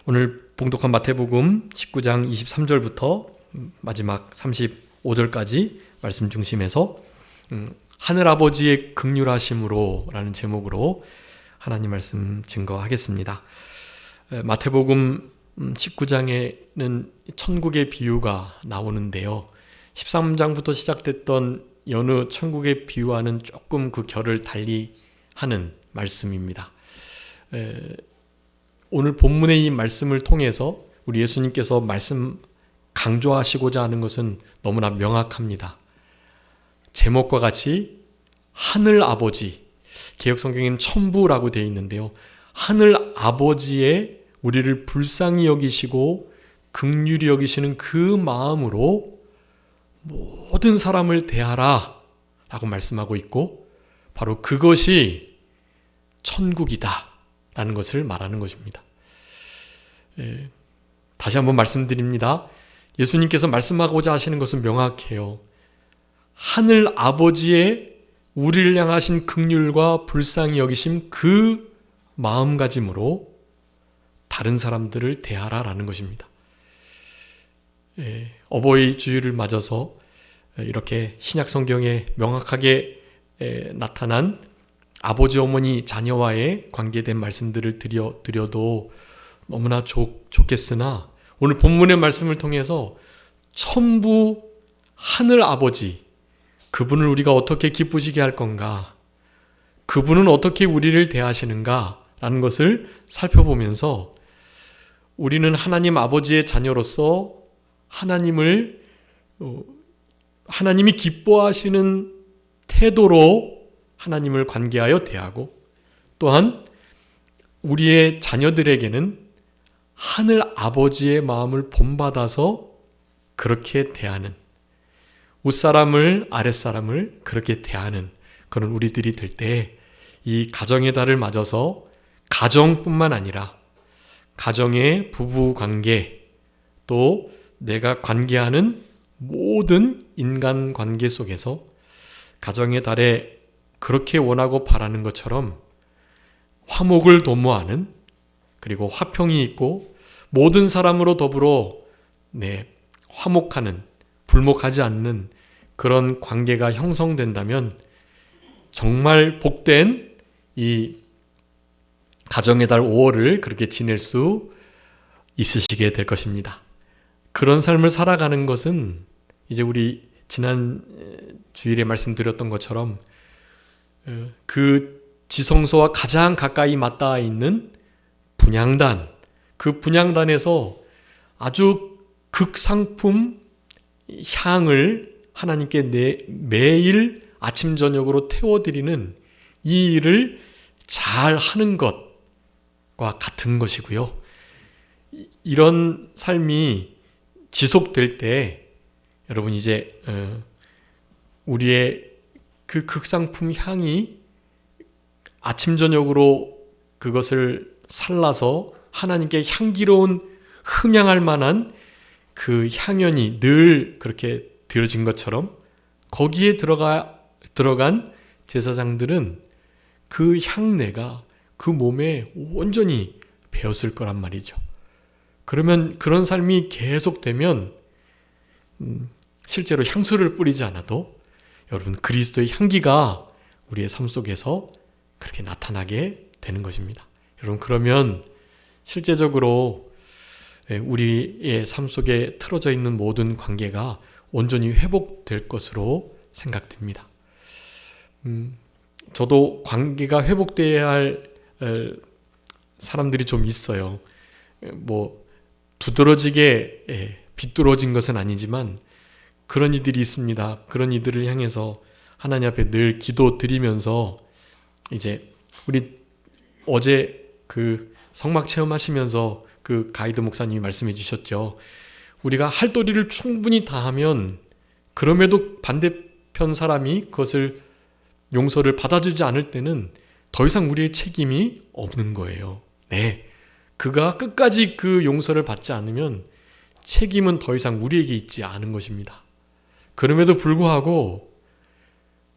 오늘 봉독한 마태복음 19장 23절부터 마지막 35절까지 말씀 중심에서 하늘아버지의 긍휼하심으로 라는 제목으로 하나님 말씀 증거하겠습니다. 마태복음 19장에는 천국의 비유가 나오는데요. 13장부터 시작됐던 여느 천국의 비유와는 조금 그 결을 달리 하는 말씀입니다. 오늘 본문의 이 말씀을 통해서 우리 예수님께서 말씀 강조하시고자 하는 것은 너무나 명확합니다. 제목과 같이 하늘 아버지, 개역 성경에는 천부라고 되어 있는데요. 하늘 아버지의 우리를 불쌍히 여기시고 긍휼히 여기시는 그 마음으로 모든 사람을 대하라 라고 말씀하고 있고, 바로 그것이 천국이다 라는 것을 말하는 것입니다. 다시 한번 말씀드립니다. 예수님께서 말씀하고자 하시는 것은 명확해요. 하늘 아버지의 우리를 향하신 긍휼과 불쌍히 여기심, 그 마음가짐으로 다른 사람들을 대하라라는 것입니다. 어버이 주일을 맞아서 이렇게 신약 성경에 명확하게 나타난 아버지 어머니 자녀와의 관계된 말씀들을 드려도 너무나 좋겠으나, 오늘 본문의 말씀을 통해서 천부 하늘 아버지, 그분을 우리가 어떻게 기쁘시게 할 건가, 그분은 어떻게 우리를 대하시는가 라는 것을 살펴보면서 우리는 하나님 아버지의 자녀로서 하나님이 기뻐하시는 태도로 하나님을 관계하여 대하고, 또한 우리의 자녀들에게는 하늘 아버지의 마음을 본받아서 그렇게 대하는, 윗사람을 아랫사람을 그렇게 대하는 그런 우리들이 될 때, 이 가정의 달을 맞아서 가정뿐만 아니라 가정의 부부관계, 또 내가 관계하는 모든 인간관계 속에서 가정의 달에 그렇게 원하고 바라는 것처럼 화목을 도모하는, 그리고 화평이 있고 모든 사람으로 더불어 화목하는, 불목하지 않는 그런 관계가 형성된다면 정말 복된 이 가정의 달 5월을 그렇게 지낼 수 있으시게 될 것입니다. 그런 삶을 살아가는 것은 이제 우리 지난 주일에 말씀드렸던 것처럼 그 지성소와 가장 가까이 맞닿아 있는 분향단, 그 분향단에서 아주 극상품 향을 하나님께 매일 아침 저녁으로 태워드리는 이 일을 잘 하는 것과 같은 것이고요. 이런 삶이 지속될 때 여러분 이제 우리의 그 극상품 향이 아침 저녁으로 그것을 살라서 하나님께 향기로운 흥향할 만한 그 향연이 늘 그렇게 드려진 것처럼, 거기에 들어간 제사장들은 그 향내가 그 몸에 온전히 배었을 거란 말이죠. 그러면 그런 삶이 계속되면 실제로 향수를 뿌리지 않아도 여러분 그리스도의 향기가 우리의 삶 속에서 그렇게 나타나게 되는 것입니다. 여러분, 그러면 실제적으로 우리의 삶 속에 틀어져 있는 모든 관계가 온전히 회복될 것으로 생각됩니다. 저도 관계가 회복돼야 할 사람들이 좀 있어요. 두드러지게 비뚤어진 것은 아니지만 그런 이들이 있습니다. 그런 이들을 향해서 하나님 앞에 늘 기도 드리면서, 이제 우리 어제 그 성막 체험하시면서 그 가이드 목사님이 말씀해 주셨죠. 우리가 할 도리를 충분히 다하면 그럼에도 반대편 사람이 그것을 용서를 받아주지 않을 때는 더 이상 우리의 책임이 없는 거예요. 그가 끝까지 그 용서를 받지 않으면 책임은 더 이상 우리에게 있지 않은 것입니다. 그럼에도 불구하고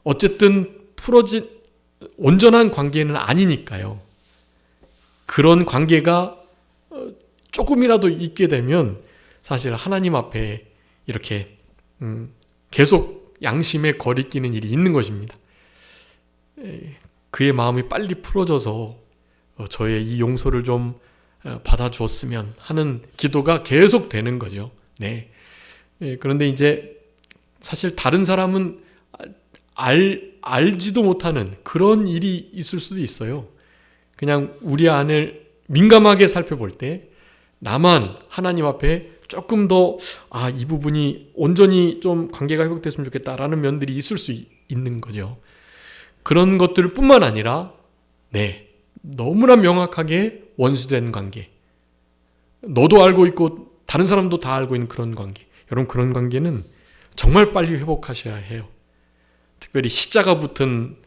어쨌든 온전한 관계는 아니니까요. 그런 관계가 조금이라도 있게 되면 사실 하나님 앞에 이렇게 계속 양심에 거리끼는 일이 있는 것입니다. 그의 마음이 빨리 풀어져서 저의 이 용서를 좀 받아주었으면 하는 기도가 계속 되는 거죠. 네. 그런데 이제 사실 다른 사람은 알지도 못하는 그런 일이 있을 수도 있어요. 그냥 우리 안을 민감하게 살펴볼 때 나만 하나님 앞에 조금 더 이 부분이 온전히 좀 관계가 회복됐으면 좋겠다라는 면들이 있을 수 있는 거죠. 그런 것들 뿐만 아니라 너무나 명확하게 원수된 관계, 너도 알고 있고 다른 사람도 다 알고 있는 그런 관계, 여러분 그런 관계는 정말 빨리 회복하셔야 해요. 특별히 시자가 붙은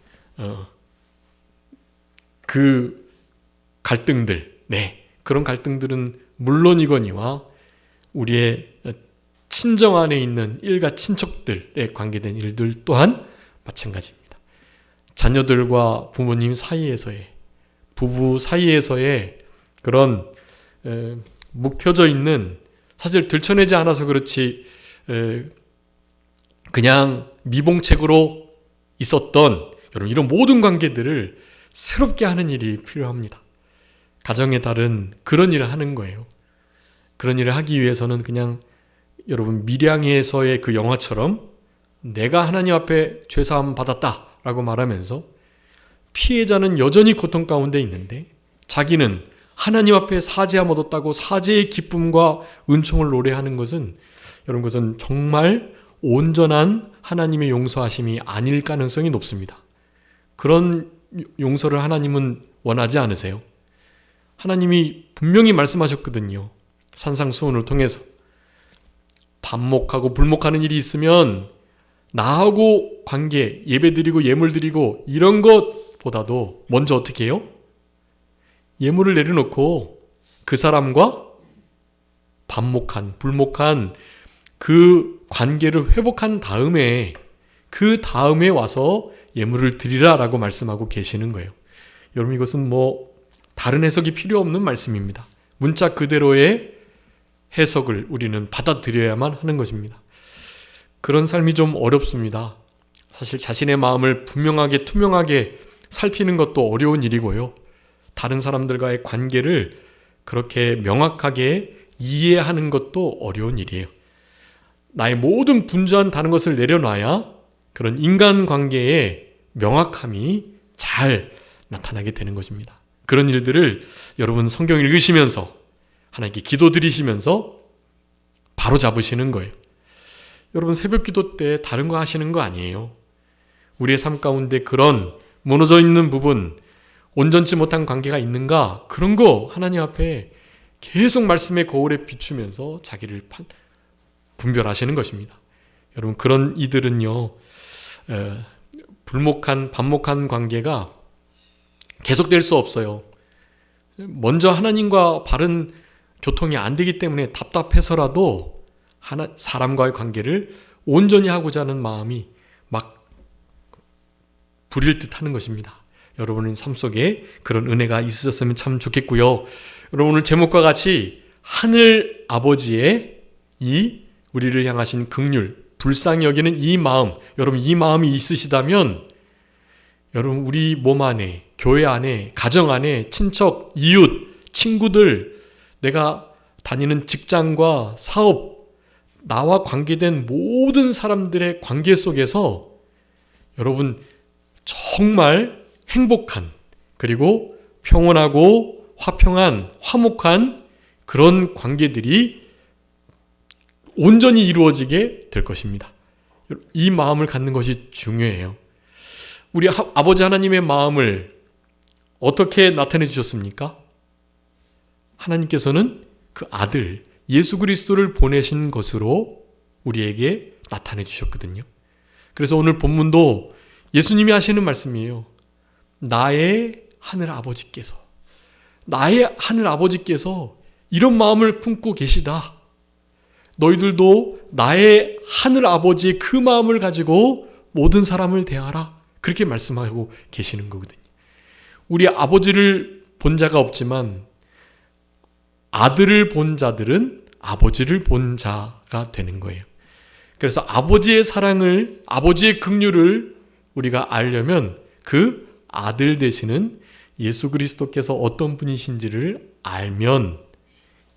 그 갈등들, 그런 갈등들은 물론이거니와 우리의 친정 안에 있는 일가 친척들에 관계된 일들 또한 마찬가지입니다. 자녀들과 부모님 사이에서의, 부부 사이에서의 그런 묵혀져 있는, 사실 들춰내지 않아서 그렇지 그냥 미봉책으로 있었던 여러분 이런 모든 관계들을 새롭게 하는 일이 필요합니다. 가정의 달은 그런 일을 하는 거예요. 그런 일을 하기 위해서는 그냥 여러분 밀양에서의 그 영화처럼 내가 하나님 앞에 죄사함 받았다라고 말하면서 피해자는 여전히 고통 가운데 있는데 자기는 하나님 앞에 사죄함 얻었다고 사죄의 기쁨과 은총을 노래하는 것은 여러분 그것은 정말 온전한 하나님의 용서하심이 아닐 가능성이 높습니다. 그런 용서를 하나님은 원하지 않으세요. 하나님이 분명히 말씀하셨거든요. 산상수훈을 통해서 반목하고 불목하는 일이 있으면 나하고 관계, 예배드리고 예물드리고 이런 것보다도 먼저 어떻게 해요? 예물을 내려놓고 그 사람과 반목한, 불목한 그 관계를 회복한 다음에 그 다음에 와서 예물을 드리라라고 말씀하고 계시는 거예요. 여러분 이것은 다른 해석이 필요 없는 말씀입니다. 문자 그대로의 해석을 우리는 받아들여야만 하는 것입니다. 그런 삶이 좀 어렵습니다. 사실 자신의 마음을 분명하게 투명하게 살피는 것도 어려운 일이고요. 다른 사람들과의 관계를 그렇게 명확하게 이해하는 것도 어려운 일이에요. 나의 모든 분주한 다른 것을 내려놔야 그런 인간관계의 명확함이 잘 나타나게 되는 것입니다. 그런 일들을 여러분 성경 읽으시면서 하나님께 기도드리시면서 바로 잡으시는 거예요. 여러분 새벽 기도 때 다른 거 하시는 거 아니에요. 우리의 삶 가운데 그런 무너져 있는 부분, 온전치 못한 관계가 있는가? 그런 거 하나님 앞에 계속 말씀의 거울에 비추면서 자기를 분별하시는 것입니다. 여러분 그런 이들은요, 불목한, 반목한 관계가 계속될 수 없어요. 먼저 하나님과 바른 교통이 안 되기 때문에 답답해서라도 사람과의 관계를 온전히 하고자 하는 마음이 막 부릴 듯 하는 것입니다. 여러분의 삶 속에 그런 은혜가 있으셨으면 참 좋겠고요. 여러분 오늘 제목과 같이 하늘 아버지의 이 우리를 향하신 긍휼, 불쌍히 여기는 이 마음, 여러분 이 마음이 있으시다면 여러분 우리 몸 안에, 교회 안에, 가정 안에, 친척, 이웃, 친구들, 내가 다니는 직장과 사업, 나와 관계된 모든 사람들의 관계 속에서 여러분 정말 행복한, 그리고 평온하고 화평한, 화목한 그런 관계들이 온전히 이루어지게 될 것입니다. 이 마음을 갖는 것이 중요해요. 우리 아버지 하나님의 마음을 어떻게 나타내 주셨습니까? 하나님께서는 그 아들 예수 그리스도를 보내신 것으로 우리에게 나타내 주셨거든요. 그래서 오늘 본문도 예수님이 하시는 말씀이에요. 나의 하늘 아버지께서 이런 마음을 품고 계시다. 너희들도 나의 하늘 아버지의 그 마음을 가지고 모든 사람을 대하라. 그렇게 말씀하고 계시는 거거든요. 우리 아버지를 본 자가 없지만 아들을 본 자들은 아버지를 본 자가 되는 거예요. 그래서 아버지의 사랑을, 아버지의 긍휼을 우리가 알려면 그 아들 되시는 예수 그리스도께서 어떤 분이신지를 알면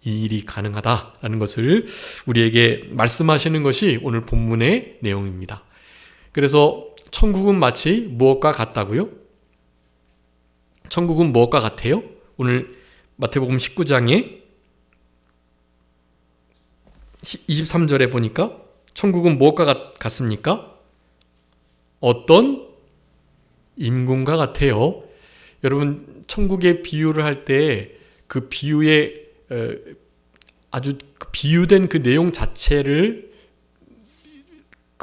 이 일이 가능하다라는 것을 우리에게 말씀하시는 것이 오늘 본문의 내용입니다. 그래서 천국은 마치 무엇과 같다고요? 천국은 무엇과 같아요? 오늘 마태복음 19장에 23절에 보니까 천국은 무엇과 같습니까? 어떤 임금과 같아요. 여러분, 천국의 비유를 할 때 그 비유의 아주 비유된 그 내용 자체를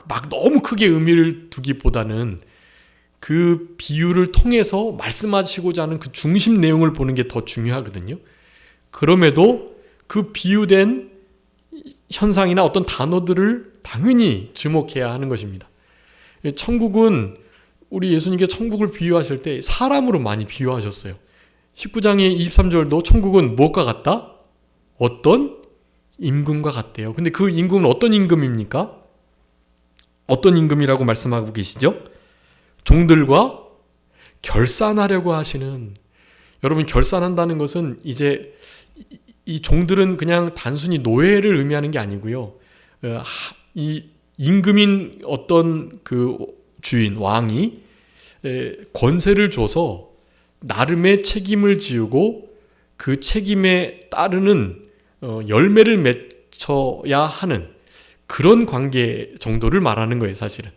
막 너무 크게 의미를 두기보다는 그 비유를 통해서 말씀하시고자 하는 그 중심 내용을 보는 게 더 중요하거든요. 그럼에도 그 비유된 현상이나 어떤 단어들을 당연히 주목해야 하는 것입니다. 천국은 우리 예수님께 천국을 비유하실 때 사람으로 많이 비유하셨어요. 19장의 23절도 천국은 무엇과 같다? 어떤 임금과 같대요. 근데 그 임금은 어떤 임금입니까? 어떤 임금이라고 말씀하고 계시죠? 종들과 결산하려고 하시는, 여러분, 결산한다는 것은 이제 이 종들은 그냥 단순히 노예를 의미하는 게 아니고요. 이 임금인 어떤 그 주인, 왕이 권세를 줘서 나름의 책임을 지우고 그 책임에 따르는 열매를 맺어야 하는 그런 관계 정도를 말하는 거예요, 사실은.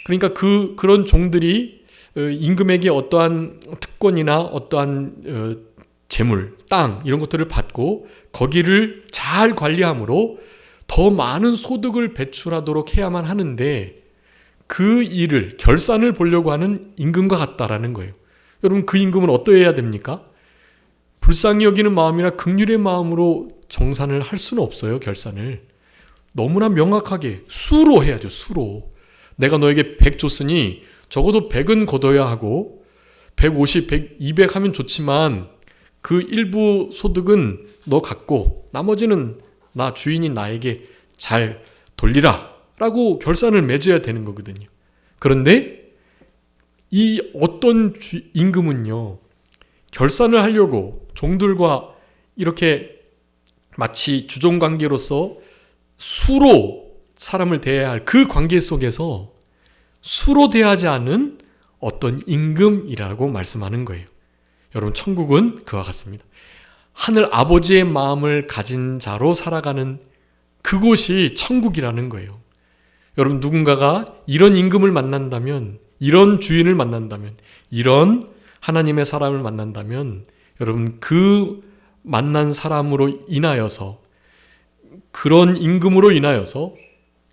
그러니까 그런 종들이 임금에게 어떠한 특권이나 어떠한 재물, 땅 이런 것들을 받고 거기를 잘 관리함으로 더 많은 소득을 배출하도록 해야만 하는데 그 일을, 결산을 보려고 하는 임금과 같다라는 거예요. 여러분, 그 임금은 어떠해야 됩니까? 불쌍히 여기는 마음이나 긍휼의 마음으로 정산을 할 수는 없어요, 결산을. 너무나 명확하게 수로 해야죠, 수로. 내가 너에게 100 줬으니 적어도 100은 거둬야 하고 150, 100, 200 하면 좋지만 그 일부 소득은 너 갖고 나머지는 나 주인인 나에게 잘 돌리라 라고 결산을 맺어야 되는 거거든요. 그런데 이 어떤 임금은요, 결산을 하려고 종들과 이렇게 마치 주종관계로서 수로 사람을 대해야 할 그 관계 속에서 수로 대하지 않은 어떤 임금이라고 말씀하는 거예요. 여러분, 천국은 그와 같습니다. 하늘 아버지의 마음을 가진 자로 살아가는 그곳이 천국이라는 거예요. 여러분, 누군가가 이런 임금을 만난다면, 이런 주인을 만난다면, 이런 하나님의 사람을 만난다면, 여러분, 그 만난 사람으로 인하여서, 그런 임금으로 인하여서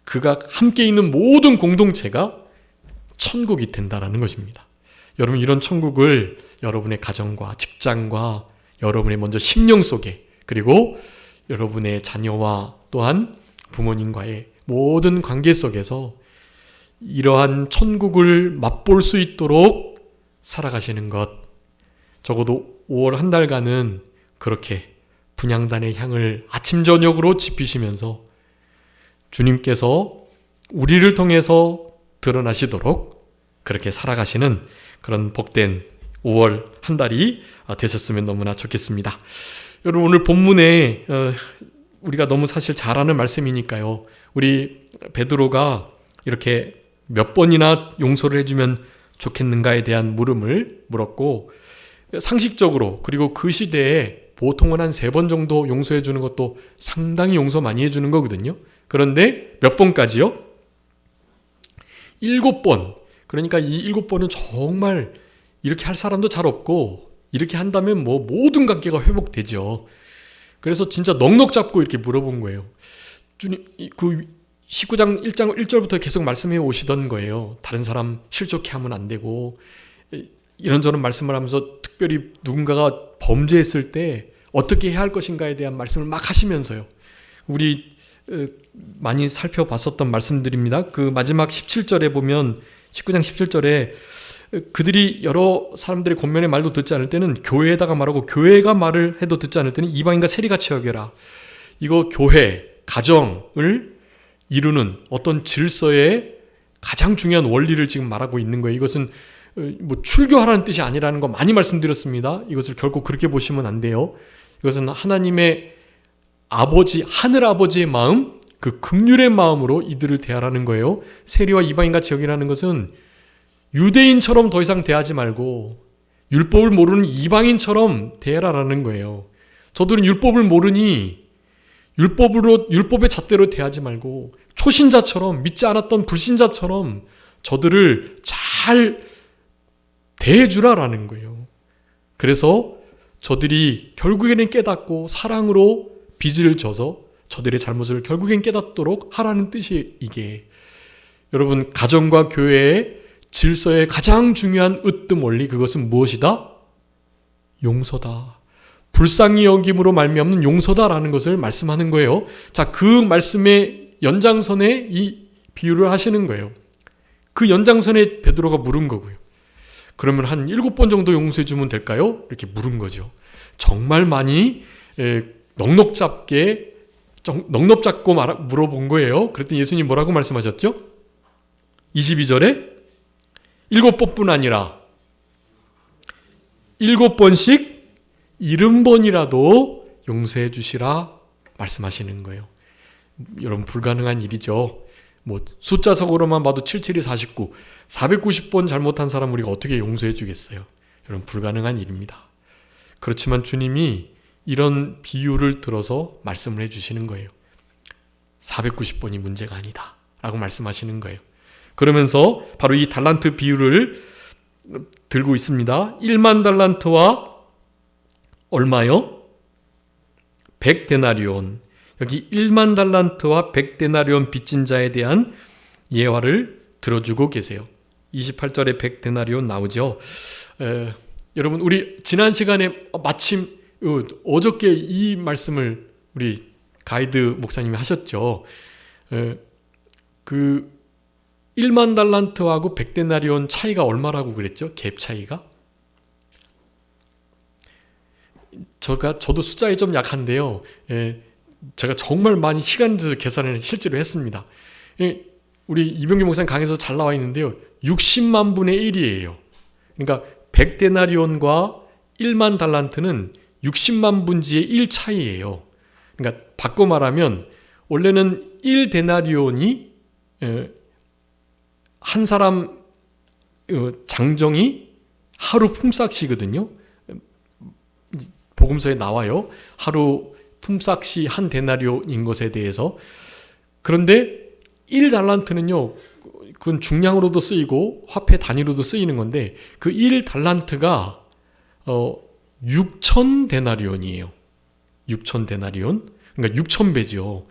그가 함께 있는 모든 공동체가 천국이 된다는 것입니다. 여러분, 이런 천국을 여러분의 가정과 직장과 여러분의 먼저 심령 속에, 그리고 여러분의 자녀와 또한 부모님과의 모든 관계 속에서 이러한 천국을 맛볼 수 있도록 살아가시는 것, 적어도 5월 한 달간은 그렇게 분향단의 향을 아침 저녁으로 지피시면서 주님께서 우리를 통해서 드러나시도록 그렇게 살아가시는 그런 복된 5월 한 달이 되셨으면 너무나 좋겠습니다. 여러분, 오늘 본문에 우리가 너무 사실 잘 아는 말씀이니까요. 우리 베드로가 이렇게 몇 번이나 용서를 해주면 좋겠는가에 대한 물음을 물었고, 상식적으로, 그리고 그 시대에 보통은 한 3번 정도 용서해 주는 것도 상당히 용서 많이 해주는 거거든요. 그런데 몇 번까지요? 7번. 그러니까 이 7번은 정말 이렇게 할 사람도 잘 없고, 이렇게 한다면 뭐 모든 관계가 회복되죠. 그래서 진짜 넉넉 잡고 이렇게 물어본 거예요. 주님, 그 19장 1장 1절부터 계속 말씀해 오시던 거예요. 다른 사람 실족해 하면 안 되고, 이런저런 말씀을 하면서 특별히 누군가가 범죄했을 때 어떻게 해야 할 것인가에 대한 말씀을 막 하시면서요. 우리 많이 살펴봤었던 말씀들입니다. 그 마지막 17절에 보면, 19장 17절에 그들이 여러 사람들의 권면의 말도 듣지 않을 때는 교회에다가 말하고, 교회가 말을 해도 듣지 않을 때는 이방인과 세리같이 여겨라. 이거 교회, 가정을 이루는 어떤 질서의 가장 중요한 원리를 지금 말하고 있는 거예요. 이것은 뭐 출교하라는 뜻이 아니라는 거 많이 말씀드렸습니다. 이것을 결코 그렇게 보시면 안 돼요. 이것은 하나님의 아버지, 하늘 아버지의 마음, 그 긍휼의 마음으로 이들을 대하라는 거예요. 세리와 이방인같이 여기라는 것은 유대인처럼 더 이상 대하지 말고 율법을 모르는 이방인처럼 대하라는 거예요. 저들은 율법을 모르니 율법의 잣대로 대하지 말고 초신자처럼, 믿지 않았던 불신자처럼 저들을 잘 대해주라라는 거예요. 그래서 저들이 결국에는 깨닫고 사랑으로 빚을 져서 저들의 잘못을 결국엔 깨닫도록 하라는 뜻이 이게. 여러분, 가정과 교회의 질서의 가장 중요한 으뜸 원리, 그것은 무엇이다? 용서다. 불쌍히 여김으로 말미암는 용서다라는 것을 말씀하는 거예요. 자, 그 말씀의 연장선에 이 비유를 하시는 거예요. 그 연장선에 베드로가 물은 거고요. 그러면 한 7번 정도 용서해 주면 될까요? 이렇게 물은 거죠. 정말 많이 넉넉 잡고 물어본 거예요. 그랬더니 예수님 뭐라고 말씀하셨죠? 22절에 7번뿐 아니라 7번씩 70번이라도 용서해 주시라 말씀하시는 거예요. 여러분, 불가능한 일이죠. 뭐 숫자석으로만 봐도 77이 49, 490번 잘못한 사람 우리가 어떻게 용서해 주겠어요? 여러분, 불가능한 일입니다. 그렇지만 주님이 이런 비유를 들어서 말씀을 해주시는 거예요. 490번이 문제가 아니다 라고 말씀하시는 거예요. 그러면서 바로 이 달란트 비유를 들고 있습니다. 1만 달란트와 얼마요? 100데나리온. 여기 1만 달란트와 100데나리온 빚진 자에 대한 예화를 들어주고 계세요. 28절에 100데나리온 나오죠. 여러분, 우리 지난 시간에 마침 어저께 이 말씀을 우리 가이드 목사님이 하셨죠. 그 1만 달란트하고 100데나리온 차이가 얼마라고 그랬죠? 갭 차이가? 저도 숫자에 좀 약한데요. 제가 정말 많이 시간 들여서 계산을 실제로 했습니다. 우리 이병규 목사님 강의에서 잘 나와 있는데요. 60만 분의 1이에요. 그러니까 100데나리온과 1만 달란트는 60만 분지의 1 차이예요. 그러니까 바꿔 말하면 원래는 1데나리온이 한 사람 장정이 하루 품삯이거든요. 복음서에 나와요. 하루 품삯이 한 데나리온인 것에 대해서. 그런데 1달란트는요. 그건 중량으로도 쓰이고 화폐 단위로도 쓰이는 건데 그 1달란트가 6,000데나리온이에요. 6,000데나리온. 그러니까 6,000배죠.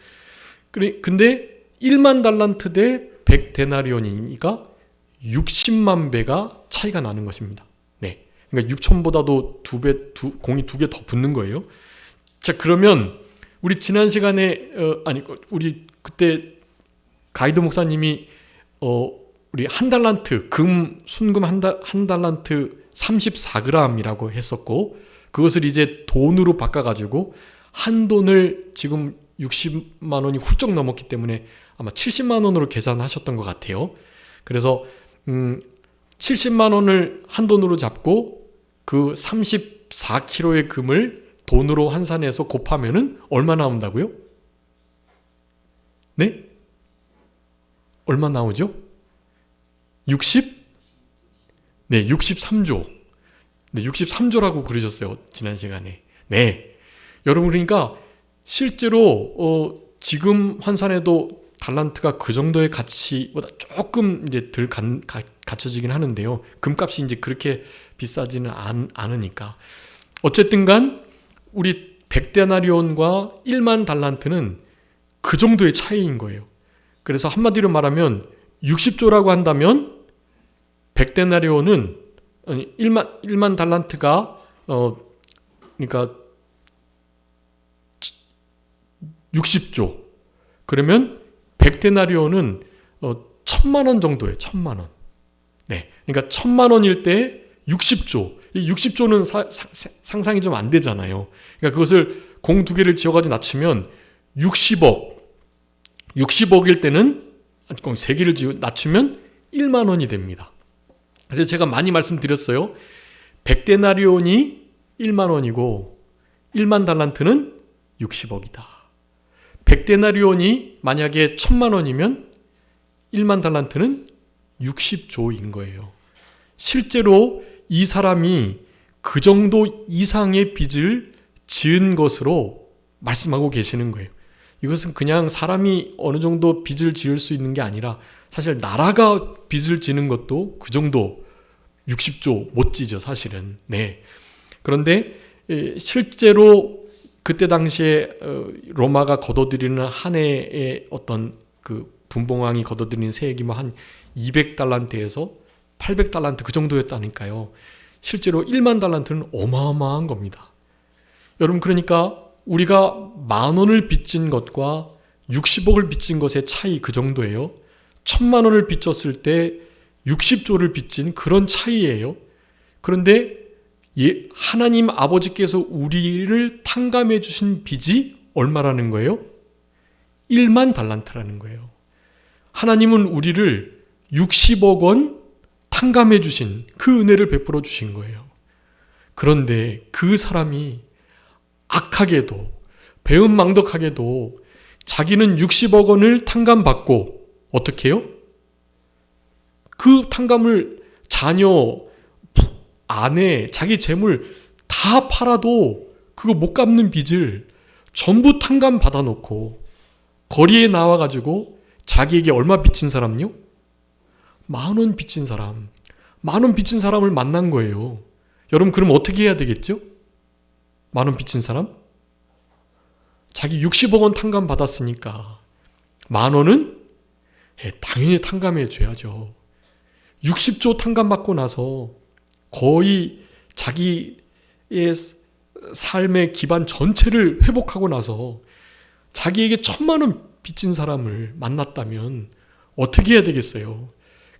근데 1만 달란트 대 100데나리온이니까 60만 배가 차이가 나는 것입니다. 네. 그러니까 6,000보다도 공이 2개 더 붙는 거예요. 자, 그러면 우리 지난 시간에 우리 그때 가이드 목사님이 우리 한 달란트 순금 한 달란트 34g이라고 했었고 그것을 이제 돈으로 바꿔가지고 한 돈을 지금 60만 원이 훌쩍 넘었기 때문에 아마 70만 원으로 계산하셨던 것 같아요. 그래서 70만 원을 한 돈으로 잡고 그 34kg의 금을 돈으로 환산해서 곱하면은 얼마 나온다고요? 네? 얼마 나오죠? 60? 네, 63조. 네, 63조라고 그러셨어요. 지난 시간에. 네. 여러분, 그러니까 실제로 지금 환산해도 달란트가 그 정도의 가치보다 조금 이제 덜 갖춰지긴 하는데요. 금값이 이제 그렇게 비싸지는 않으니까. 어쨌든 간 우리 100데나리온과 1만 달란트는 그 정도의 차이인 거예요. 그래서 한마디로 말하면 60조라고 한다면 100데나리온은 1만 달란트가 그러니까 60조. 그러면 100데나리온은 1,000만 원 정도예요. 1,000만 원. 네. 그러니까 1,000만 원일 때 60조. 이 60조는 상상이 좀 안 되잖아요. 그러니까 그것을 공 두 개를 지어가지고 낮추면 60억. 60억일 때는 공 세 개를 지어 낮추면 1만 원이 됩니다. 그래서 제가 많이 말씀드렸어요. 100데나리온이 1만 원이고 1만 달란트는 60억이다. 100데나리온이 만약에 1,000만 원이면 1만 달란트는 60조인 거예요. 실제로 이 사람이 그 정도 이상의 빚을 지은 것으로 말씀하고 계시는 거예요. 이것은 그냥 사람이 어느 정도 빚을 지을 수 있는 게 아니라 사실 나라가 빚을 지는 것도 그 정도 60조 못 지죠, 사실은. 네. 그런데 실제로 그때 당시에 로마가 거둬들이는 한 해의 어떤 그 분봉왕이 거둬들이는 세액이 뭐 한 200달란트에서 800달란트 그 정도였다니까요. 실제로 1만 달란트는 어마어마한 겁니다. 여러분, 그러니까 우리가 10,000원을 빚진 것과 60억을 빚진 것의 차이 그 정도예요. 1,000만 원을 빚졌을 때 60조를 빚진 그런 차이예요. 그런데 하나님 아버지께서 우리를 탕감해 주신 빚이 얼마라는 거예요? 1만 달란트라는 거예요. 하나님은 우리를 60억 원 탕감해 주신 그 은혜를 베풀어 주신 거예요. 그런데 그 사람이 악하게도 배은망덕하게도 자기는 60억 원을 탕감받고 어떻게 해요? 그 탕감을 자녀, 아내, 자기 재물 다 팔아도 그거 못 갚는 빚을 전부 탕감 받아놓고 거리에 나와가지고 자기에게 얼마 빚진 사람요? 10,000원 빚진 사람. 10,000원 빚진 사람을 만난 거예요. 여러분, 그럼 어떻게 해야 되겠죠? 10,000원 빚진 사람? 자기 60억 원 탕감 받았으니까 10,000원은 당연히 탕감해 줘야죠. 60조 탕감 받고 나서 거의 자기의 삶의 기반 전체를 회복하고 나서 자기에게 1,000만 원 빚진 사람을 만났다면 어떻게 해야 되겠어요?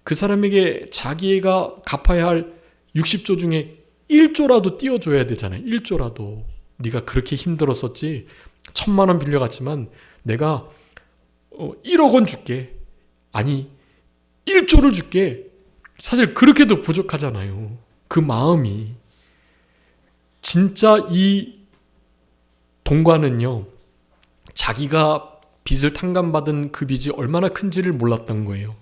그 사람에게 자기가 갚아야 할 60조 중에 1조라도 띄워줘야 되잖아요. 1조라도. 네가 그렇게 힘들었었지. 1,000만 원 빌려갔지만 내가 1억 원 줄게. 아니 1조를 줄게. 사실 그렇게도 부족하잖아요. 그 마음이. 진짜 이 동관은요, 자기가 빚을 탕감받은 그 빚이 얼마나 큰지를 몰랐던 거예요.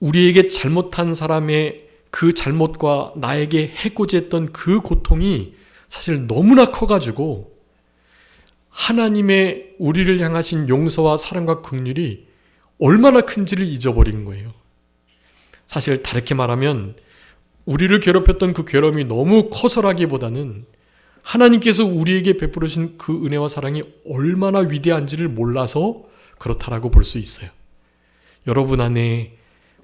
우리에게 잘못한 사람의 그 잘못과 나에게 해코지 했던 그 고통이 사실 너무나 커가지고 하나님의 우리를 향하신 용서와 사랑과 긍휼이 얼마나 큰지를 잊어버린 거예요. 사실 다르게 말하면 우리를 괴롭혔던 그 괴로움이 너무 커서라기보다는 하나님께서 우리에게 베풀으신 그 은혜와 사랑이 얼마나 위대한지를 몰라서 그렇다라고 볼 수 있어요. 여러분 안에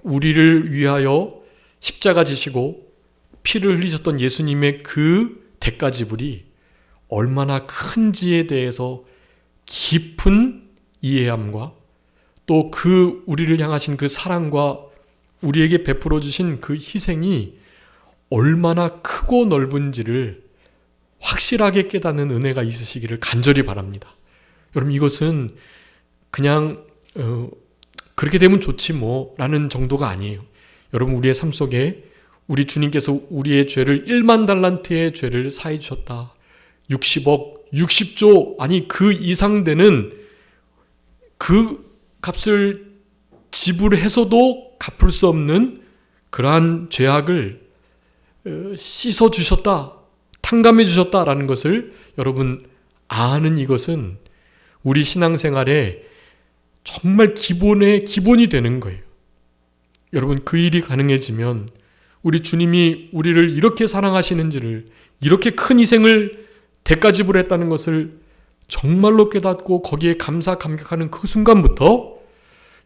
우리를 위하여 십자가 지시고 피를 흘리셨던 예수님의 그 대가 지불이 얼마나 큰지에 대해서 깊은 이해함과 또 그 우리를 향하신 그 사랑과 우리에게 베풀어 주신 그 희생이 얼마나 크고 넓은지를 확실하게 깨닫는 은혜가 있으시기를 간절히 바랍니다. 여러분, 이것은 그냥 그렇게 되면 좋지 뭐 라는 정도가 아니에요. 여러분, 우리의 삶 속에 우리 주님께서 우리의 죄를 1만 달란트의 죄를 사해 주셨다. 60억, 60조 아니 그 이상 되는 그 값을 지불해서도 갚을 수 없는 그러한 죄악을 씻어주셨다, 탕감해 주셨다라는 것을 여러분 아는 이것은 우리 신앙생활에 정말 기본의 기본이 되는 거예요. 여러분, 그 일이 가능해지면 우리 주님이 우리를 이렇게 사랑하시는지를, 이렇게 큰 희생을 대가 지불했다는 것을 정말로 깨닫고 거기에 감사 감격하는 그 순간부터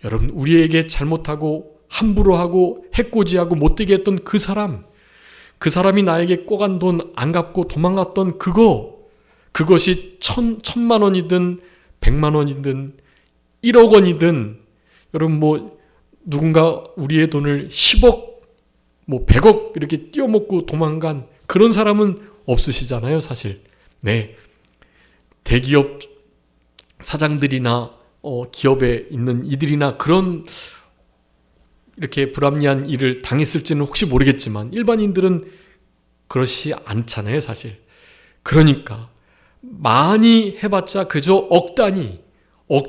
여러분, 우리에게 잘못하고 함부로 하고 해코지하고 못되게 했던 그 사람이 나에게 꼬간 돈 안 갚고 도망갔던 그것이 1,000만 원이든 100만 원이든 1억 원이든 여러분 누군가 우리의 돈을 10억, 뭐 100억 이렇게 띄어먹고 도망간 그런 사람은 없으시잖아요, 사실. 네. 대기업 사장들이나 기업에 있는 이들이나 그런 이렇게 불합리한 일을 당했을지는 혹시 모르겠지만 일반인들은 그렇지 않잖아요, 사실. 그러니까 많이 해봤자 그저 억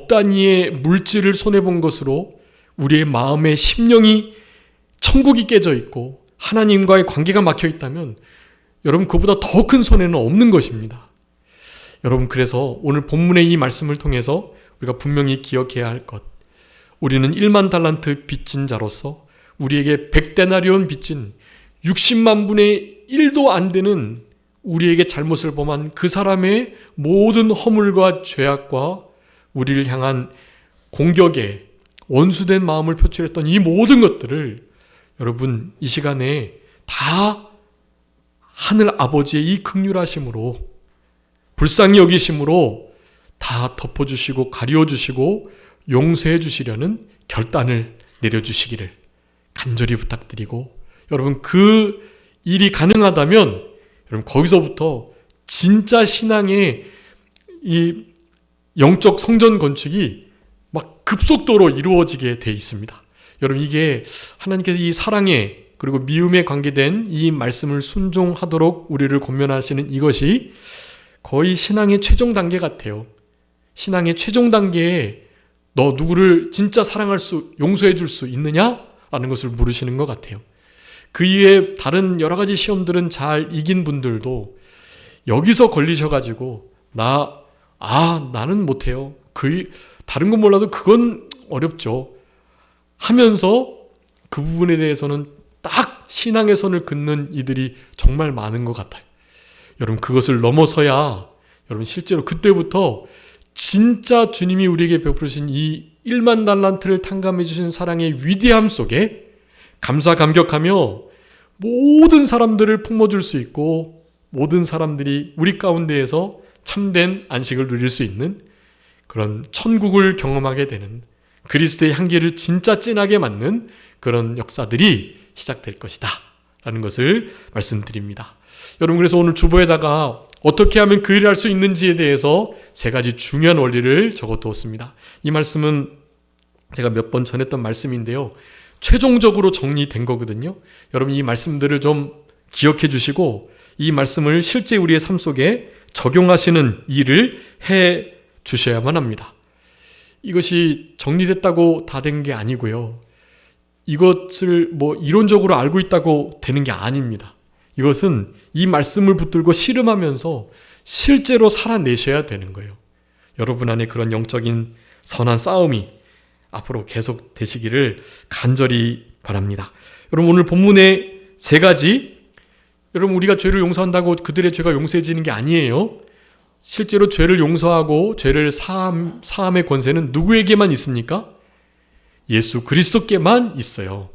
단위의 물질을 손해본 것으로 우리의 마음의 심령이 천국이 깨져 있고 하나님과의 관계가 막혀 있다면 여러분 그보다 더 큰 손해는 없는 것입니다. 여러분 그래서 오늘 본문의 이 말씀을 통해서 우리가 분명히 기억해야 할 것, 우리는 1만 달란트 빚진 자로서 우리에게 100데나리온 빚진 60만 분의 1도 안 되는 우리에게 잘못을 범한 그 사람의 모든 허물과 죄악과 우리를 향한 공격에 원수된 마음을 표출했던 이 모든 것들을 여러분 이 시간에 다 하늘 아버지의 이 긍휼하심으로 불쌍히 여기심으로 다 덮어주시고 가려주시고 용서해 주시려는 결단을 내려주시기를 간절히 부탁드리고, 여러분 그 일이 가능하다면 여러분 거기서부터 진짜 신앙의 이 영적 성전 건축이 막 급속도로 이루어지게 돼 있습니다. 여러분 이게 하나님께서 이 사랑에 그리고 미움에 관계된 이 말씀을 순종하도록 우리를 권면하시는 이것이 거의 신앙의 최종 단계 같아요. 신앙의 최종 단계에 너 누구를 진짜 사랑할 수, 용서해 줄 수 있느냐라는 것을 물으시는 것 같아요. 그 이외에 다른 여러 가지 시험들은 잘 이긴 분들도 여기서 걸리셔가지고 나는 못해요. 다른 건 몰라도 그건 어렵죠 하면서 그 부분에 대해서는 딱 신앙의 선을 긋는 이들이 정말 많은 것 같아요. 여러분 그것을 넘어서야 여러분 실제로 그때부터 진짜 주님이 우리에게 베푸신 이 1만 달란트를 탕감해 주신 사랑의 위대함 속에 감사 감격하며 모든 사람들을 품어줄 수 있고 모든 사람들이 우리 가운데에서 참된 안식을 누릴 수 있는 그런 천국을 경험하게 되는 그리스도의 향기를 진짜 진하게 맡는 그런 역사들이 시작될 것이다 라는 것을 말씀드립니다. 여러분 그래서 오늘 주보에다가 어떻게 하면 그 일을 할 수 있는지에 대해서 3가지 중요한 원리를 적어두었습니다. 이 말씀은 제가 몇 번 전했던 말씀인데요, 최종적으로 정리된 거거든요. 여러분 이 말씀들을 좀 기억해 주시고 이 말씀을 실제 우리의 삶 속에 적용하시는 일을 해 주셔야만 합니다. 이것이 정리됐다고 다 된 게 아니고요, 이것을 뭐 이론적으로 알고 있다고 되는 게 아닙니다. 이것은 이 말씀을 붙들고 씨름하면서 실제로 살아내셔야 되는 거예요. 여러분 안에 그런 영적인 선한 싸움이 앞으로 계속 되시기를 간절히 바랍니다. 여러분 오늘 본문의 3가지, 여러분 우리가 죄를 용서한다고 그들의 죄가 용서해지는 게 아니에요. 실제로 죄를 용서하고 죄를 사함의 권세는 누구에게만 있습니까? 예수 그리스도께만 있어요.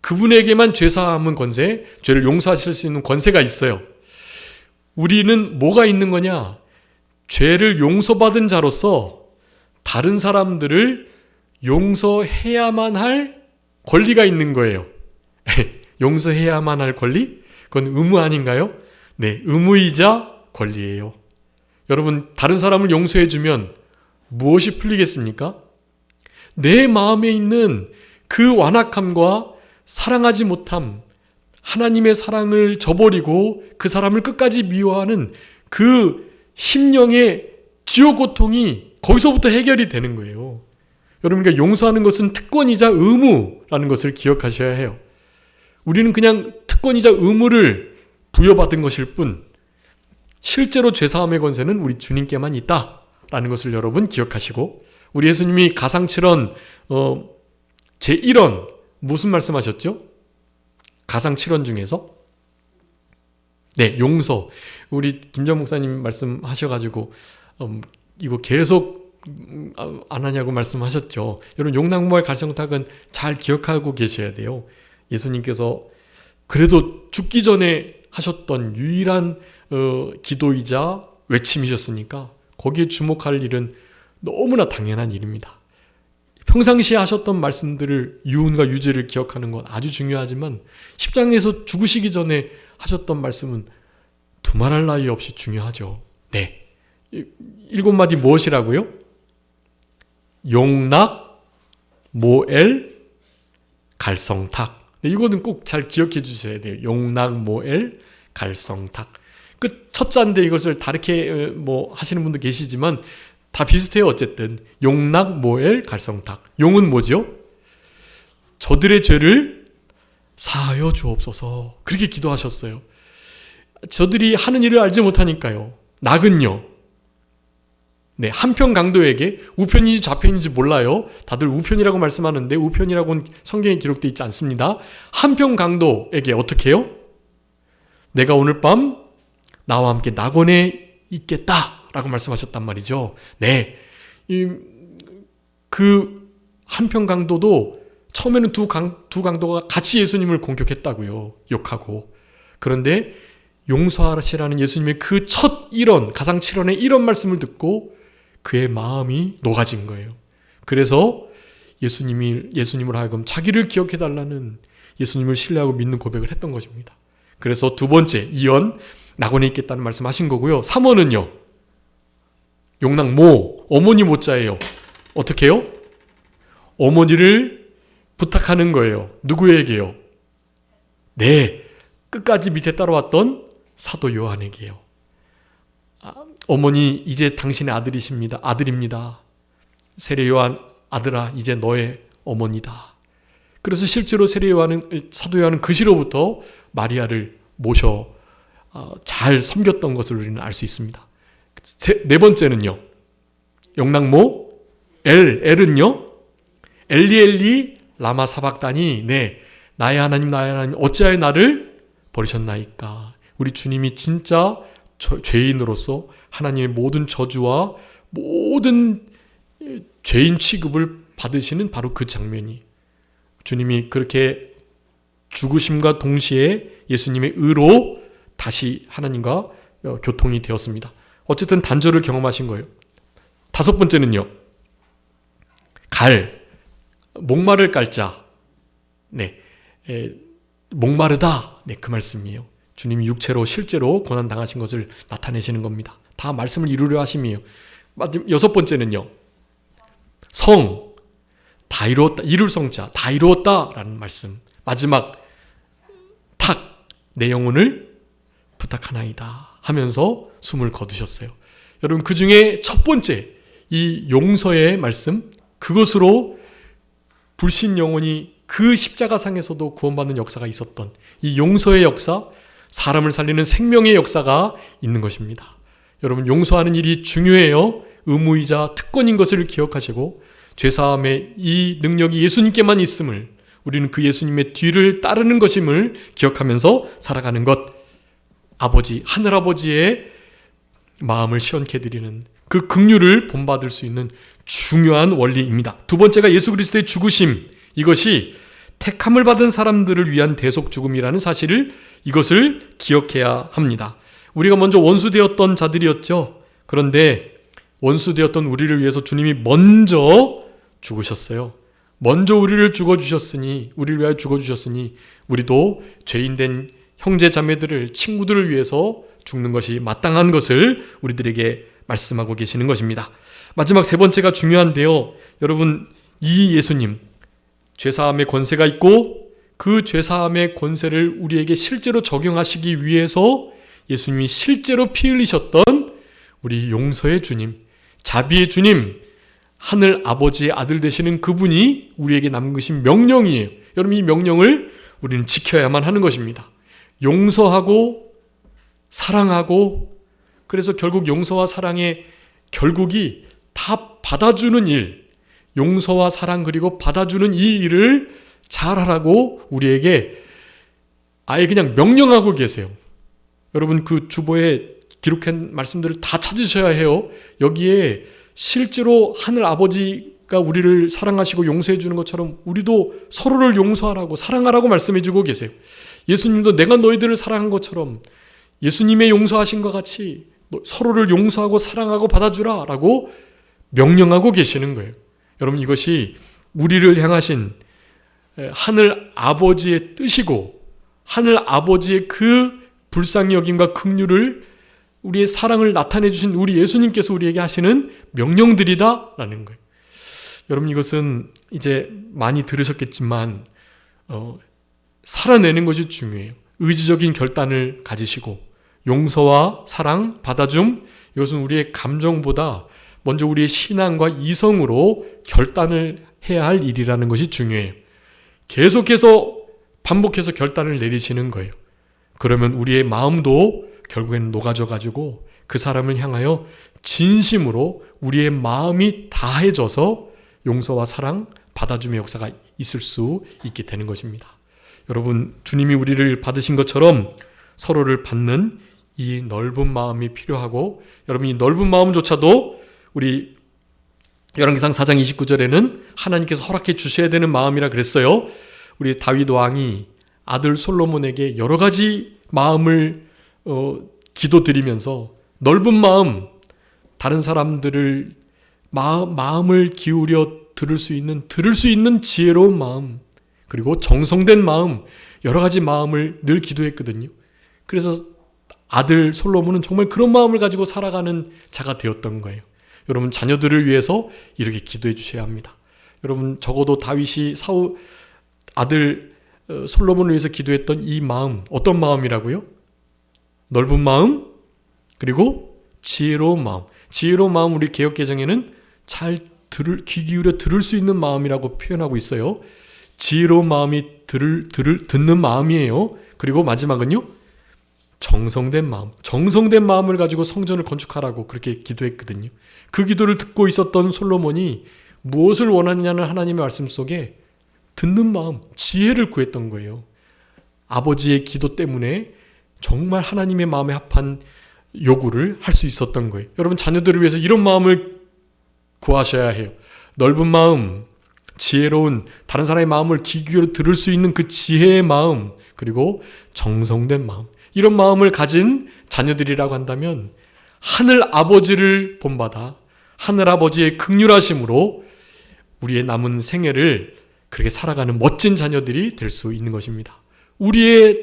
그분에게만 죄사함은 권세, 죄를 용서하실 수 있는 권세가 있어요. 우리는 뭐가 있는 거냐? 죄를 용서받은 자로서 다른 사람들을 용서해야만 할 권리가 있는 거예요. 용서해야만 할 권리? 그건 의무 아닌가요? 네, 의무이자 권리예요. 여러분 다른 사람을 용서해주면 무엇이 풀리겠습니까? 내 마음에 있는 그 완악함과 사랑하지 못함, 하나님의 사랑을 저버리고 그 사람을 끝까지 미워하는 그 심령의 지옥 고통이 거기서부터 해결이 되는 거예요. 여러분 그러니까 용서하는 것은 특권이자 의무라는 것을 기억하셔야 해요. 우리는 그냥 특권이자 의무를 부여받은 것일 뿐 실제로 죄사함의 권세는 우리 주님께만 있다라는 것을 여러분 기억하시고, 우리 예수님이 가상 7원 제1원 무슨 말씀하셨죠? 가상 7원 중에서 네, 용서. 우리 김정 목사님 말씀하셔가지고 이거 계속 안 하냐고 말씀하셨죠. 여러분 용낙무할 갈성탁은 잘 기억하고 계셔야 돼요. 예수님께서 그래도 죽기 전에 하셨던 유일한 기도이자 외침이셨으니까 거기에 주목할 일은 너무나 당연한 일입니다. 평상시에 하셨던 말씀들을, 유언과 유죄를 기억하는 건 아주 중요하지만 십자가에서 죽으시기 전에 하셨던 말씀은 두말할 나위 없이 중요하죠. 네. 7마디 무엇이라고요? 용낙, 모엘, 갈성탁. 네, 이거는 꼭 잘 기억해 주셔야 돼요. 용낙, 모엘, 갈성탁. 그 첫 자인데 이것을 다르게 하시는 분도 계시지만 다 비슷해요. 어쨌든 용낙, 모엘, 갈성탁. 용은 뭐죠? 저들의 죄를 사하여 주옵소서. 그렇게 기도하셨어요. 저들이 하는 일을 알지 못하니까요. 낙은요. 네, 한편 강도에게, 우편인지 좌편인지 몰라요. 다들 우편이라고 말씀하는데 우편이라고는 성경에 기록되어 있지 않습니다. 한편 강도에게 어떻게 해요? 내가 오늘 밤 나와 함께 낙원에 있겠다라고 말씀하셨단 말이죠. 네, 그 한편 강도도 처음에는 두 강도가 같이 예수님을 공격했다고요. 욕하고. 그런데 용서하시라는 예수님의 그 첫 일언, 가상칠언의 이런 말씀을 듣고 그의 마음이 녹아진 거예요. 그래서 예수님을 하여금 자기를 기억해달라는, 예수님을 신뢰하고 믿는 고백을 했던 것입니다. 그래서 두 번째, 2원, 낙원에 있겠다는 말씀 하신 거고요. 3원은요, 용낙모, 어머니 모자예요. 어떻게 해요? 어머니를 부탁하는 거예요. 누구에게요? 네, 끝까지 밑에 따라왔던 사도 요한에게요. 어머니, 이제 당신의 아들입니다. 세례 요한, 아들아, 이제 너의 어머니다. 그래서 실제로 사도 요한은 그 시로부터 마리아를 모셔 잘 섬겼던 것을 우리는 알 수 있습니다. 네 번째는요, 용낙모, 엘은요, 엘리 라마 사박다니. 네, 나의 하나님 어찌하여 나를 버리셨나이까. 우리 주님이 진짜 죄인으로서 하나님의 모든 저주와 모든 죄인 취급을 받으시는 바로 그 장면이, 주님이 그렇게 죽으심과 동시에 예수님의 의로 다시 하나님과 교통이 되었습니다. 어쨌든 단절을 경험하신 거예요. 다섯 번째는요, 목마를 깔자. 네, 목마르다. 네, 그 말씀이에요. 주님이 육체로 실제로 고난 당하신 것을 나타내시는 겁니다. 다 말씀을 이루려 하심이에요. 여섯 번째는요, 다 이루었다. 이룰 성자, 다 이루었다라는 말씀. 마지막 내 영혼을 부탁하나이다 하면서 숨을 거두셨어요. 여러분, 그 중에 첫 번째 이 용서의 말씀, 그것으로 불신 영혼이 그 십자가상에서도 구원받는 역사가 있었던 이 용서의 역사, 사람을 살리는 생명의 역사가 있는 것입니다. 여러분, 용서하는 일이 중요해요. 의무이자 특권인 것을 기억하시고, 죄사함의 이 능력이 예수님께만 있음을, 우리는 그 예수님의 뒤를 따르는 것임을 기억하면서 살아가는 것, 하늘아버지의 마음을 시원케 해드리는 그 긍휼을 본받을 수 있는 중요한 원리입니다. 두 번째가 예수 그리스도의 죽으심, 이것이 택함을 받은 사람들을 위한 대속 죽음이라는 사실을, 이것을 기억해야 합니다. 우리가 먼저 원수되었던 자들이었죠. 그런데 원수되었던 우리를 위해서 주님이 먼저 죽으셨어요. 먼저 우리를 위하여 죽어주셨으니 우리도 죄인된 형제 자매들을, 친구들을 위해서 죽는 것이 마땅한 것을 우리들에게 말씀하고 계시는 것입니다. 마지막 세 번째가 중요한데요. 여러분, 이 예수님, 죄사함의 권세가 있고 그 죄사함의 권세를 우리에게 실제로 적용하시기 위해서 예수님이 실제로 피 흘리셨던 우리 용서의 주님, 자비의 주님, 하늘 아버지의 아들 되시는 그분이 우리에게 남기신 명령이에요. 여러분, 이 명령을 우리는 지켜야만 하는 것입니다. 용서하고 사랑하고, 그래서 결국 용서와 사랑의 결국이 다 받아주는 일, 용서와 사랑 그리고 받아주는 이 일을 잘하라고 우리에게 아예 그냥 명령하고 계세요. 여러분, 그 주보에 기록한 말씀들을 다 찾으셔야 해요. 여기에 실제로 하늘 아버지가 우리를 사랑하시고 용서해 주는 것처럼 우리도 서로를 용서하라고, 사랑하라고 말씀해 주고 계세요. 예수님도 내가 너희들을 사랑한 것처럼 예수님의 용서하신 것 같이 서로를 용서하고 사랑하고 받아주라 라고 명령하고 계시는 거예요. 여러분, 이것이 우리를 향하신 하늘 아버지의 뜻이고 하늘 아버지의 그 불쌍히 여김과 긍휼을 우리의 사랑을 나타내 주신 우리 예수님께서 우리에게 하시는 명령들이다라는 거예요. 여러분 이것은 이제 많이 들으셨겠지만 살아내는 것이 중요해요. 의지적인 결단을 가지시고 용서와 사랑, 받아줌 이것은 우리의 감정보다 먼저 우리의 신앙과 이성으로 결단을 해야 할 일이라는 것이 중요해요. 계속해서 반복해서 결단을 내리시는 거예요. 그러면 우리의 마음도 결국에는 녹아져 가지고 그 사람을 향하여 진심으로 우리의 마음이 다해져서 용서와 사랑, 받아줌의 역사가 있을 수 있게 되는 것입니다. 여러분, 주님이 우리를 받으신 것처럼 서로를 받는 이 넓은 마음이 필요하고, 여러분 이 넓은 마음조차도 우리 열왕기상 4장 29절에는 하나님께서 허락해 주셔야 되는 마음이라 그랬어요. 우리 다윗 왕이 아들 솔로몬에게 여러 가지 마음을 기도드리면서 넓은 마음, 다른 사람들을 마음을 기울여 들을 수 있는 지혜로운 마음, 그리고 정성된 마음, 여러 가지 마음을 늘 기도했거든요. 그래서 아들 솔로몬은 정말 그런 마음을 가지고 살아가는 자가 되었던 거예요. 여러분 자녀들을 위해서 이렇게 기도해 주셔야 합니다. 여러분 적어도 다윗이 아들 솔로몬을 위해서 기도했던 이 마음, 어떤 마음이라고요? 넓은 마음, 그리고 지혜로운 마음. 지혜로운 마음 우리 개역개정에는 귀 기울여 들을 수 있는 마음이라고 표현하고 있어요. 지혜로운 마음이 듣는 마음이에요. 그리고 마지막은요, 정성된 마음. 정성된 마음을 가지고 성전을 건축하라고 그렇게 기도했거든요. 그 기도를 듣고 있었던 솔로몬이 무엇을 원하느냐는 하나님의 말씀 속에 듣는 마음, 지혜를 구했던 거예요. 아버지의 기도 때문에 정말 하나님의 마음에 합한 요구를 할 수 있었던 거예요. 여러분 자녀들을 위해서 이런 마음을 구하셔야 해요. 넓은 마음, 지혜로운 다른 사람의 마음을 귀 기울여 들을 수 있는 그 지혜의 마음, 그리고 정성된 마음, 이런 마음을 가진 자녀들이라고 한다면 하늘 아버지를 본받아 하늘 아버지의 긍휼하심으로 우리의 남은 생애를 그렇게 살아가는 멋진 자녀들이 될 수 있는 것입니다. 우리의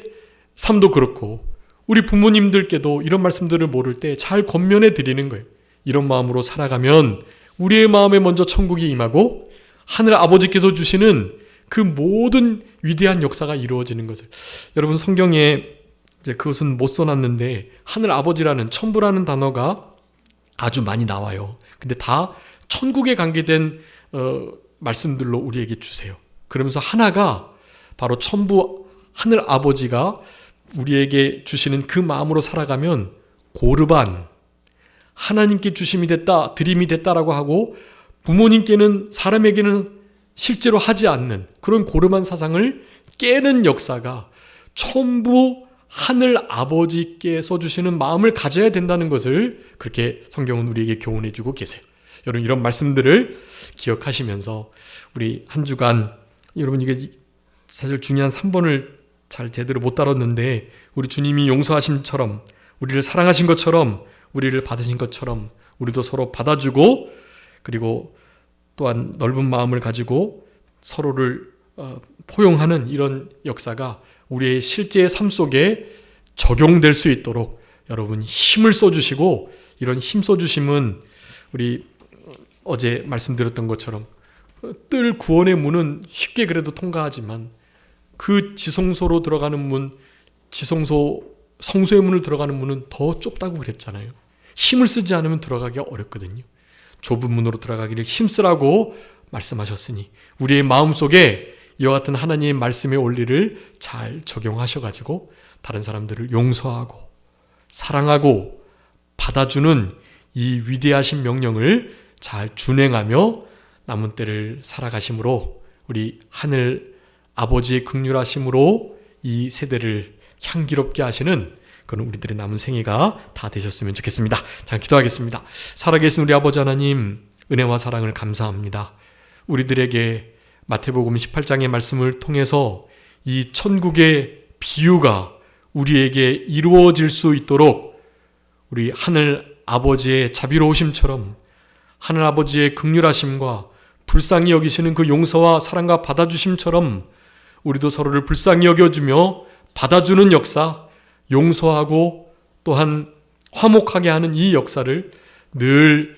삶도 그렇고 우리 부모님들께도 이런 말씀들을 모를 때 잘 권면해 드리는 거예요. 이런 마음으로 살아가면 우리의 마음에 먼저 천국이 임하고 하늘 아버지께서 주시는 그 모든 위대한 역사가 이루어지는 것을, 여러분 성경에 이제 그것은 못 써놨는데 하늘 아버지라는, 천부라는 단어가 아주 많이 나와요. 근데 다 천국에 관계된 말씀들로 우리에게 주세요. 그러면서 하나가 바로 천부 하늘 아버지가 우리에게 주시는 그 마음으로 살아가면 고르반, 하나님께 주심이 됐다, 드림이 됐다라고 하고 부모님께는, 사람에게는 실제로 하지 않는 그런 고르반 사상을 깨는 역사가 천부 하늘 아버지께서 주시는 마음을 가져야 된다는 것을 그렇게 성경은 우리에게 교훈해 주고 계세요. 여러분 이런 말씀들을 기억하시면서 우리 한 주간, 여러분 이게 사실 중요한 3번을 잘 제대로 못 다뤘는데, 우리 주님이 용서하심처럼, 우리를 사랑하신 것처럼, 우리를 받으신 것처럼 우리도 서로 받아주고, 그리고 또한 넓은 마음을 가지고 서로를 포용하는 이런 역사가 우리의 실제 삶 속에 적용될 수 있도록 여러분 힘을 써주시고, 이런 힘 써주심은 우리 어제 말씀드렸던 것처럼 뜰 구원의 문은 쉽게 그래도 통과하지만 그 지성소로 들어가는 문, 성소의 문을 들어가는 문은 더 좁다고 그랬잖아요. 힘을 쓰지 않으면 들어가기가 어렵거든요. 좁은 문으로 들어가기를 힘쓰라고 말씀하셨으니 우리의 마음속에 이와 같은 하나님의 말씀의 원리를 잘 적용하셔가지고 다른 사람들을 용서하고 사랑하고 받아주는 이 위대하신 명령을 잘 준행하며 남은 때를 살아가심으로 우리 하늘 아버지의 긍휼하심으로 이 세대를 향기롭게 하시는 그런 우리들의 남은 생애가 다 되셨으면 좋겠습니다. 자, 기도하겠습니다. 살아계신 우리 아버지 하나님, 은혜와 사랑을 감사합니다. 우리들에게 마태복음 18장의 말씀을 통해서 이 천국의 비유가 우리에게 이루어질 수 있도록 우리 하늘 아버지의 자비로우심처럼 하늘 아버지의 긍휼하심과 불쌍히 여기시는 그 용서와 사랑과 받아주심처럼 우리도 서로를 불쌍히 여겨주며 받아주는 역사, 용서하고 또한 화목하게 하는 이 역사를 늘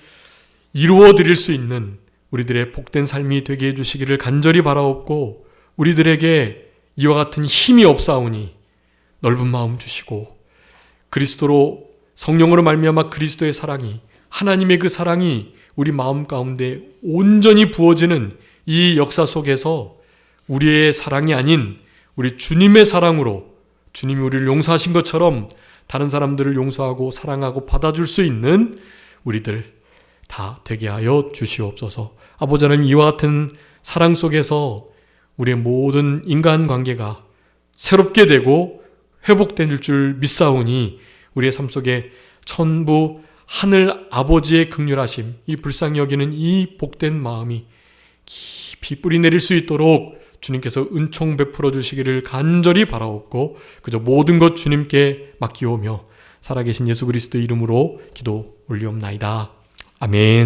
이루어 드릴 수 있는 우리들의 복된 삶이 되게 해주시기를 간절히 바라옵고, 우리들에게 이와 같은 힘이 없사오니 넓은 마음 주시고 그리스도로 성령으로 말미암아 그리스도의 사랑이, 하나님의 그 사랑이 우리 마음 가운데 온전히 부어지는 이 역사 속에서 우리의 사랑이 아닌 우리 주님의 사랑으로, 주님이 우리를 용서하신 것처럼 다른 사람들을 용서하고 사랑하고 받아줄 수 있는 우리들 다 되게 하여 주시옵소서. 아버지 하나님, 이와 같은 사랑 속에서 우리의 모든 인간관계가 새롭게 되고 회복될 줄 믿사오니 우리의 삶 속에 천부 하늘 아버지의 긍휼하심, 이 불쌍히 여기는 이 복된 마음이 깊이 뿌리 내릴 수 있도록 주님께서 은총 베풀어 주시기를 간절히 바라옵고, 그저 모든 것 주님께 맡기오며 살아계신 예수 그리스도 이름으로 기도 올리옵나이다. 아멘.